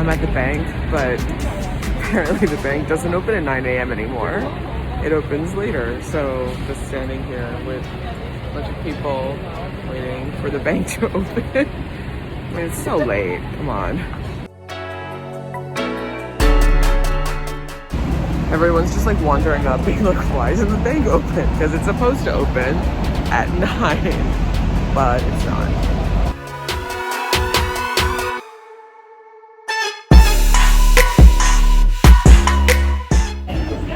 I'm at the bank, but apparently the bank doesn't open at 9 a.m. anymore. It opens later, so just standing here with a bunch of people waiting for the bank to open. I mean, it's so late, come on. Everyone's just like wandering up being like, why isn't the bank open? Because it's supposed to open at 9, but it's not.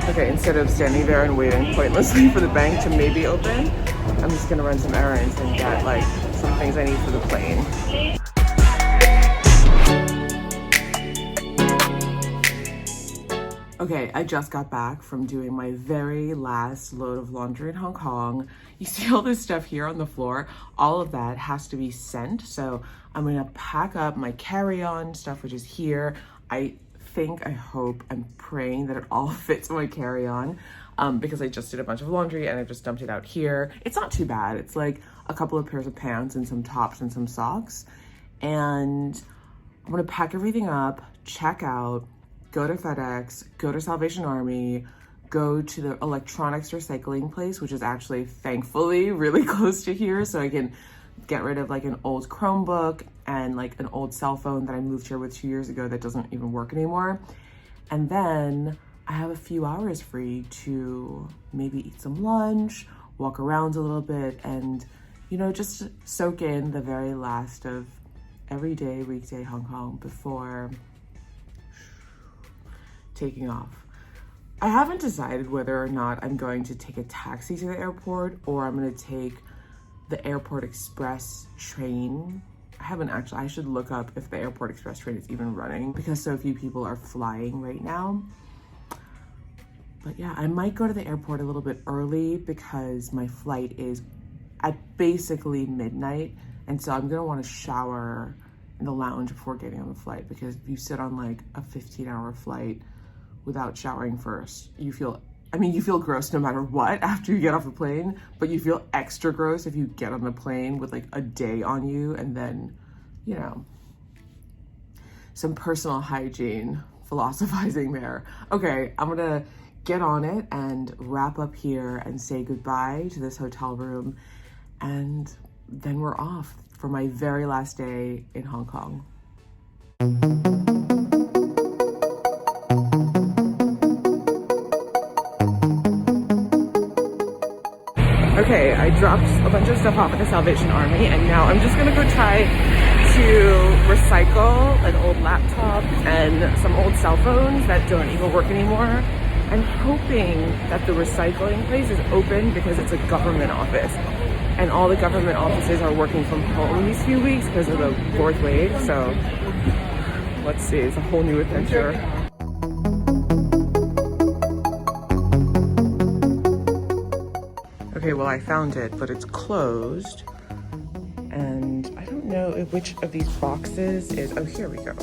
Okay, instead of standing there and waiting pointlessly for the bank to maybe open, I'm just gonna run some errands and get like some things I need for the plane. Okay, I just got back from doing my very last load of laundry in Hong Kong. You see all this stuff here on the floor? All of that has to be sent. So I'm gonna pack up my carry-on stuff, which is here. I hope, I'm praying that it all fits in my carry-on because I just did a bunch of laundry and I just dumped it out here. It's not too bad. It's like a couple of pairs of pants and some tops and some socks. And I'm gonna pack everything up, check out, go to FedEx, go to Salvation Army, go to the electronics recycling place, which is actually thankfully really close to here, so I can get rid of like an old Chromebook and like an old cell phone that I moved here with 2 years ago that doesn't even work anymore. And then I have a few hours free to maybe eat some lunch, walk around a little bit, and, you know, just soak in the very last of everyday weekday Hong Kong before taking off. I haven't decided whether or not I'm going to take a taxi to the airport or I'm gonna take the Airport Express train. I should look up if the Airport Express train is even running because so few people are flying right now. But yeah, I might go to the airport a little bit early because my flight is at basically midnight. And so I'm gonna wanna shower in the lounge before getting on the flight because if you sit on like a 15-hour flight without showering first, you feel gross no matter what after you get off the plane, but you feel extra gross if you get on the plane with like a day on you and then, you know, some personal hygiene philosophizing there. Okay, I'm gonna get on it and wrap up here and say goodbye to this hotel room, and then we're off for my very last day in Hong Kong. Okay, I dropped a bunch of stuff off at the Salvation Army and now I'm just gonna go try to recycle an old laptop and some old cell phones that don't even work anymore. I'm hoping that the recycling place is open because it's a government office and all the government offices are working from home these few weeks because of the 4th wave. So let's see, it's a whole new adventure. Okay, well, I found it, but it's closed. And I don't know which of these boxes is, oh, here we go.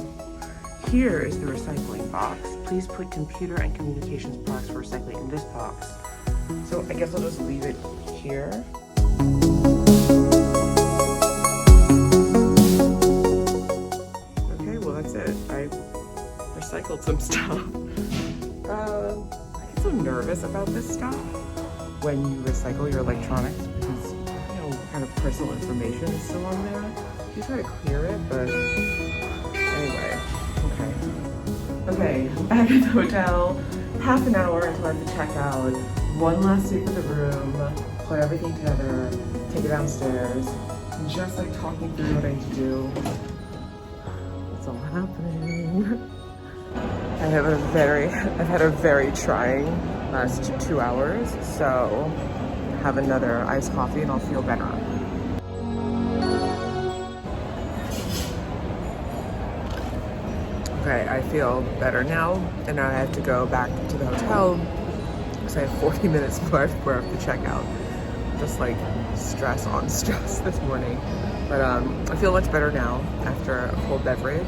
Here is the recycling box. Please put computer and communications products for recycling in this box. So I guess I'll just leave it here. Okay, well, that's it. I recycled some stuff. I get so nervous about this stuff when you recycle your electronics because you know what kind of personal information is still on there. You try to clear it, but anyway, okay, back at the hotel, half an hour until I have to check out, one last sweep of the room, put everything together, take it downstairs, just like talking through what I need to do. It's all happening. I've had a very trying last 2 hours, so have another iced coffee and I'll feel better. Okay, I feel better now, and now I have to go back to the hotel because I have 40 minutes left before I have to check out. Just like stress on stress this morning. But I feel much better now after a cold beverage,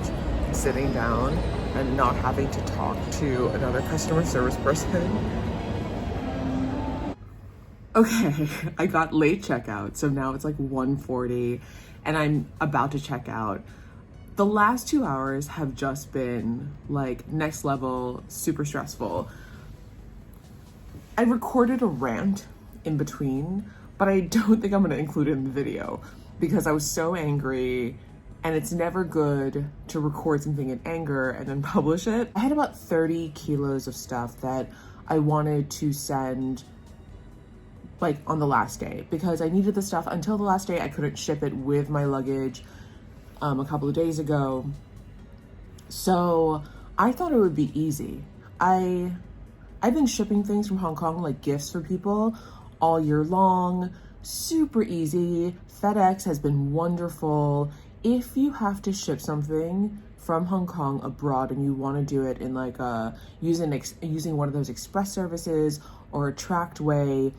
sitting down and not having to talk to another customer service person. Okay, I got late checkout, so now it's like 1:40 and I'm about to check out. The last 2 hours have just been like next level, super stressful. I recorded a rant in between, but I don't think I'm gonna include it in the video because I was so angry, and it's never good to record something in anger and then publish it. I had about 30 kilos of stuff that I wanted to send like on the last day because I needed the stuff until the last day. I couldn't ship it with my luggage a couple of days ago. So I thought it would be easy. I've been shipping things from Hong Kong, like gifts for people, all year long. Super easy. FedEx has been wonderful. If you have to ship something from Hong Kong abroad and you want to do it in like using one of those express services or a tracked way,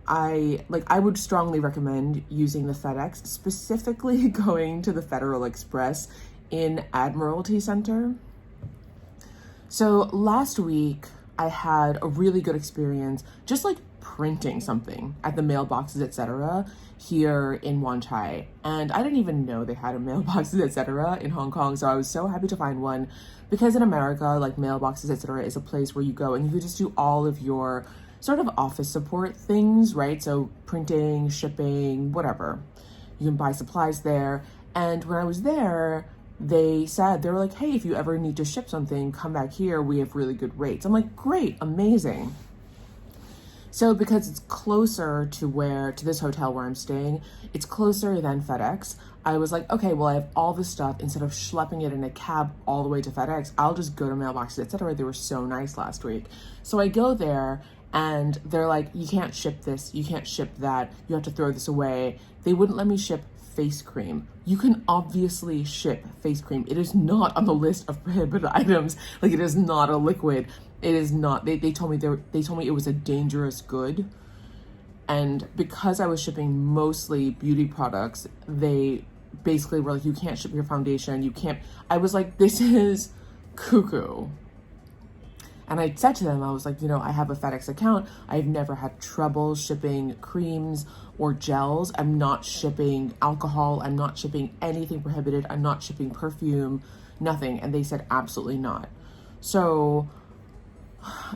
I would strongly recommend using the FedEx, specifically going to the Federal Express in Admiralty Center. So last week I had a really good experience just like printing something at the mailboxes, etc. here in Wan Chai. And I didn't even know they had a mailboxes, etc. in Hong Kong. So I was so happy to find one because in America, like mailboxes, etc. is a place where you go and you can just do all of your sort of office support things, right? So printing, shipping, whatever. You can buy supplies there. And when I was there, they were like, hey, if you ever need to ship something, come back here. We have really good rates. I'm like, great, amazing. So because it's closer to this hotel where I'm staying, it's closer than FedEx. I was like, okay, well, I have all this stuff. Instead of schlepping it in a cab all the way to FedEx, I'll just go to mailboxes, etc. They were so nice last week. So I go there and they're like, you can't ship this, you can't ship that, you have to throw this away. They wouldn't let me ship face cream. You can obviously ship face cream. It is not on the list of prohibited items. Like, it is not a liquid. It is not. They told me it was a dangerous good. And because I was shipping mostly beauty products, they basically were like, you can't ship your foundation. You can't. I was like, this is cuckoo. And I said to them, I was like, I have a FedEx account. I've never had trouble shipping creams or gels. I'm not shipping alcohol. I'm not shipping anything prohibited. I'm not shipping perfume, nothing. And they said, absolutely not. So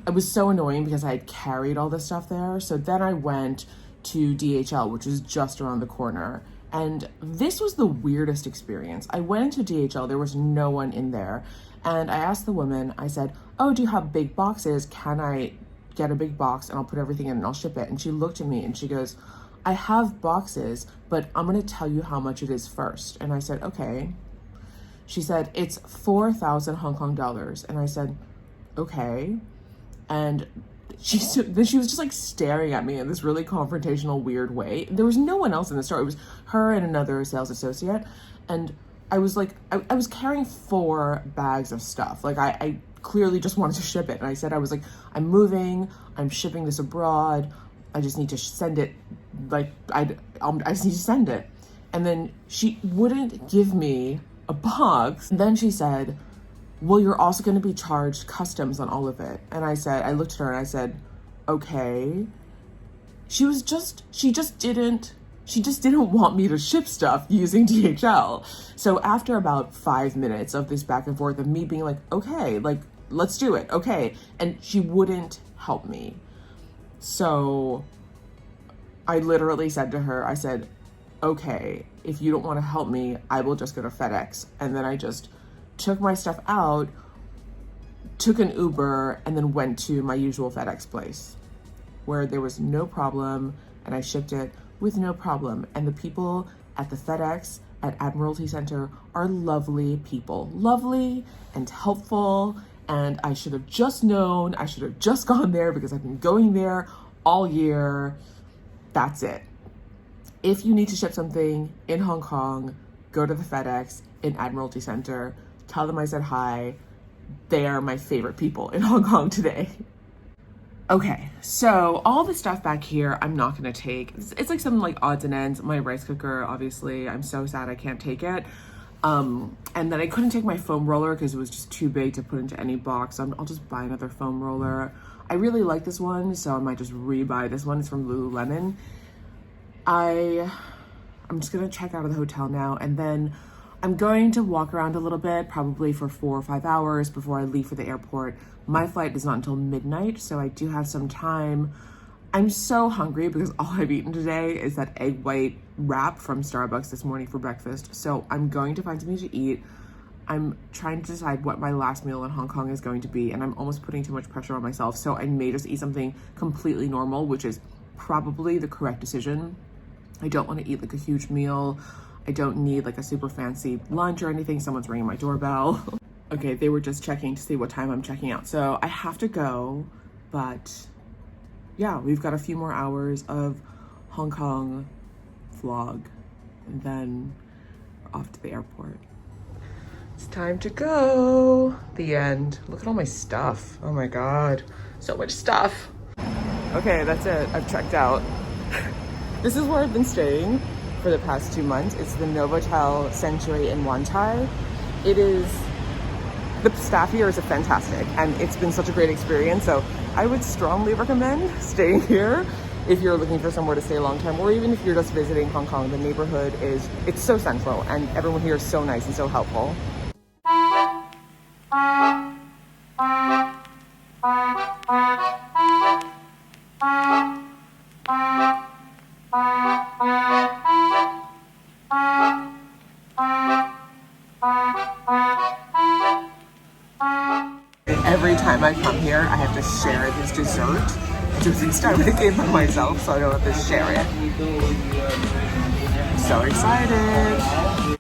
it was so annoying because I had carried all this stuff there. So then I went to DHL, which is just around the corner. And this was the weirdest experience. I went into DHL, there was no one in there. And I asked the woman, I said, oh, do you have big boxes? Can I get a big box and I'll put everything in and I'll ship it? And she looked at me and she goes, I have boxes, but I'm gonna tell you how much it is first. And I said, okay. She said, it's 4,000 Hong Kong dollars. And I said, okay. And then she was just like staring at me in this really confrontational, weird way. There was no one else in the store. It was her and another sales associate. And I was like, I was carrying 4 bags of stuff. Like I clearly just wanted to ship it. And I said, I was like, I'm moving, I'm shipping this abroad. I just need to send it. Like I just need to send it. And then she wouldn't give me a box. And then she said, well, you're also going to be charged customs on all of it. And I looked at her and I said, okay. She just didn't want me to ship stuff using DHL. So after about 5 minutes of this back and forth of me being like, okay, like, let's do it. Okay. And she wouldn't help me. So I literally said to her, I said, okay, if you don't want to help me, I will just go to FedEx. And then I just took my stuff out, took an Uber, and then went to my usual FedEx place where there was no problem, and I shipped it with no problem. And the people at the FedEx at Admiralty Center are lovely people, lovely and helpful. And I should have just known, I should have just gone there because I've been going there all year. That's it. If you need to ship something in Hong Kong, go to the FedEx in Admiralty Center. Tell them I said hi. They are my favorite people in Hong Kong today. Okay, so all the stuff back here, I'm not gonna take. It's like some like odds and ends. My rice cooker, obviously, I'm so sad I can't take it. And then I couldn't take my foam roller because it was just too big to put into any box. I'll just buy another foam roller. I really like this one, so I might just rebuy this one. It's from Lululemon. I'm just gonna check out of the hotel now, and then I'm going to walk around a little bit, probably for 4 or 5 hours before I leave for the airport. My flight is not until midnight, so I do have some time. I'm so hungry because all I've eaten today is that egg white wrap from Starbucks this morning for breakfast. So I'm going to find something to eat. I'm trying to decide what my last meal in Hong Kong is going to be, and I'm almost putting too much pressure on myself. So I may just eat something completely normal, which is probably the correct decision. I don't want to eat like a huge meal. I don't need like a super fancy lunch or anything. Someone's ringing my doorbell. Okay, they were just checking to see what time I'm checking out. So I have to go, but yeah, we've got a few more hours of Hong Kong vlog, and then we're off to the airport. It's time to go. The end. Look at all my stuff. Oh my God, so much stuff. Okay, that's it. I've checked out. This is where I've been staying for the past 2 months. It's the Novotel Century in Wan Chai. The staff here is fantastic, and it's been such a great experience. So I would strongly recommend staying here if you're looking for somewhere to stay a long time, or even if you're just visiting Hong Kong. The neighborhood it's so central, and everyone here is so nice and so helpful. Every time I come here, I have to share this dessert. This time I came by myself, so I don't have to share it. I'm so excited.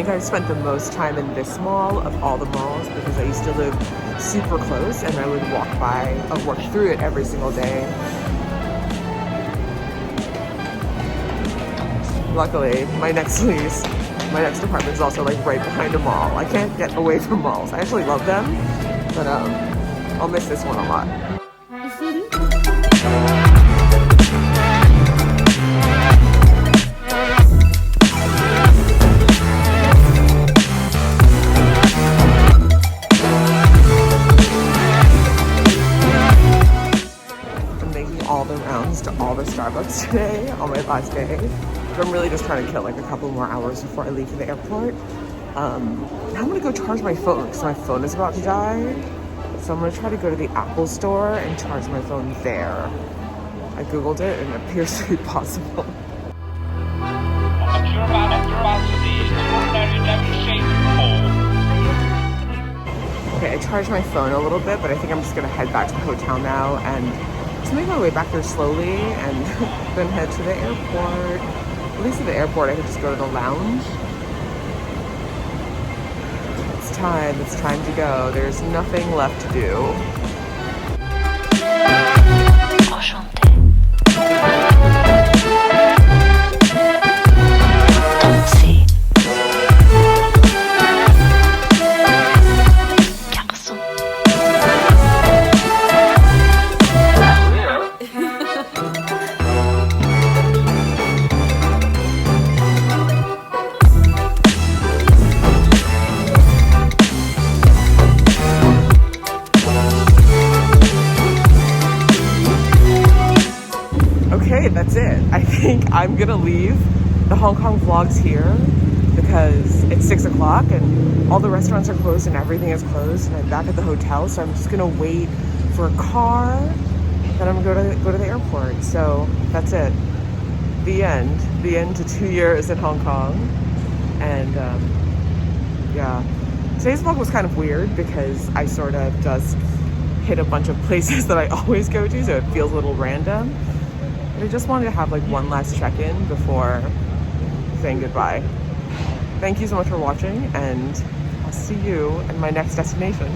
I spent the most time in this mall of all the malls because I used to live super close, and I would walk through it every single day. Luckily, my next apartment is also like right behind a mall. I can't get away from malls. I actually love them, but I'll miss this one a lot. To all the Starbucks today on my last day. But I'm really just trying to kill like a couple more hours before I leave for the airport. Now I'm gonna go charge my phone because my phone is about to die. So I'm gonna try to go to the Apple store and charge my phone there. I googled it and it appears to be possible. Okay, I charged my phone a little bit, but I think I'm just gonna head back to the hotel now and to make my way back there slowly and then head to the airport. At least at the airport, I could just go to the lounge. It's time to go. There's nothing left to do. That's it. I think I'm gonna leave the Hong Kong vlogs here because it's 6 o'clock and all the restaurants are closed and everything is closed, and I'm back at the hotel, so I'm just gonna wait for a car, then I'm gonna go to the airport. So that's it. The end to 2 years in Hong Kong. And yeah, today's vlog was kind of weird because I sort of just hit a bunch of places that I always go to, so it feels a little random. But I just wanted to have like one last check-in before saying goodbye. Thank you so much for watching, and I'll see you in my next destination.